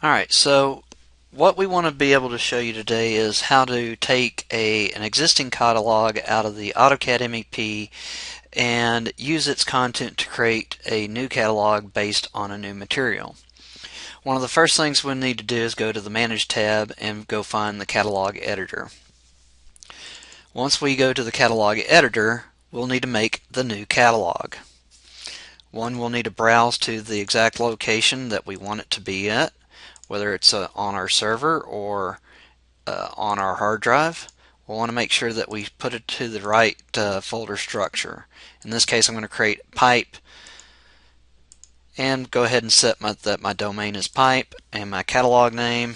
Alright, so what we want to be able to show you today is how to take an existing catalog out of the AutoCAD MEP and use its content to create a new catalog based on a new material. One of the first things we need to do is go to the Manage tab and go find the catalog editor. Once we go to the catalog editor, we'll need to make the new catalog. We'll need to browse to the exact location that we want it to be at, whether it's on our server or on our hard drive. We'll want to make sure that we put it to the right folder structure. In this case, I'm going to create pipe and go ahead and set that my domain is pipe and my catalog name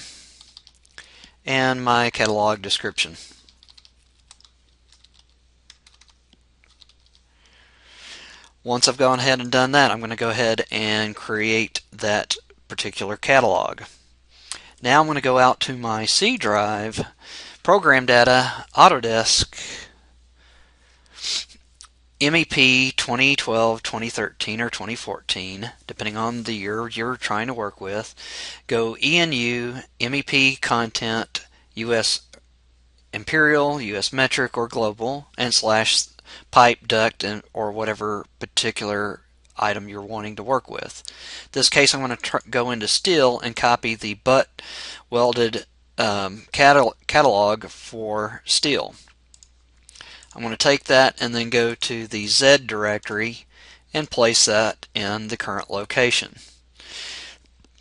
and my catalog description. Once I've gone ahead and done that, I'm going to go ahead and create that particular catalog. Now I'm going to go out to my C drive, Program Data, Autodesk, MEP 2012, 2013, or 2014, depending on the year you're trying to work with. Go ENU, MEP Content, US Imperial, US Metric, or Global, and / pipe, duct, or whatever particular item you're wanting to work with. In this case, I'm going to go into Steel and copy the butt welded catalog for steel. I'm going to take that and then go to the Z directory and place that in the current location.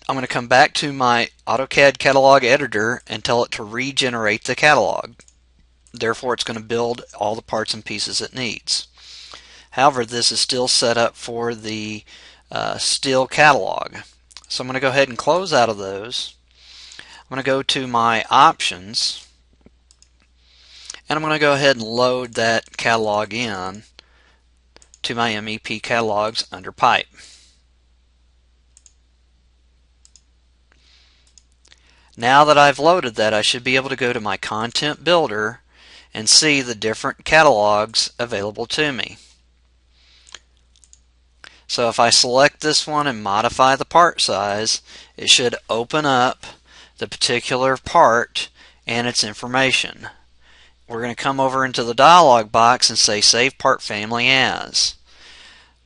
I'm going to come back to my AutoCAD catalog editor and tell it to regenerate the catalog. Therefore, it's going to build all the parts and pieces it needs. However, this is still set up for the steel catalog. So I'm going to go ahead and close out of those. I'm going to go to my options, and I'm going to go ahead and load that catalog in to my MEP catalogs under pipe. Now that I've loaded that, I should be able to go to my content builder and see the different catalogs available to me. So if I select this one and modify the part size, it should open up the particular part and its information. We're going to come over into the dialog box and say Save Part Family As.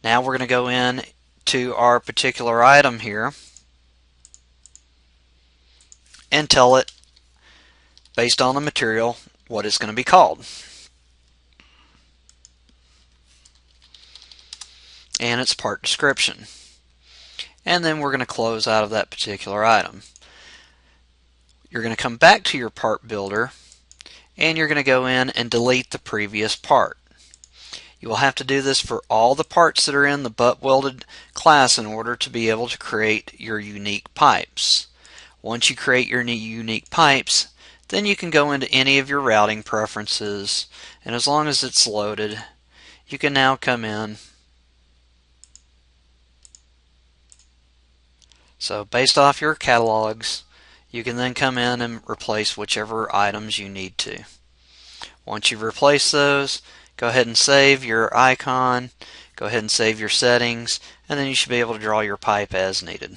Now we're going to go in to our particular item here and tell it, based on the material, what it's going to be called. And its part description. And then we're going to close out of that particular item. You're going to come back to your part builder and you're going to go in and delete the previous part. You will have to do this for all the parts that are in the butt welded class in order to be able to create your unique pipes. Once you create your unique pipes, then you can go into any of your routing preferences, and as long as it's loaded, you can now come in. So based off your catalogs, you can then come in and replace whichever items you need to. Once you've replaced those, go ahead and save your icon, go ahead and save your settings, and then you should be able to draw your pipe as needed.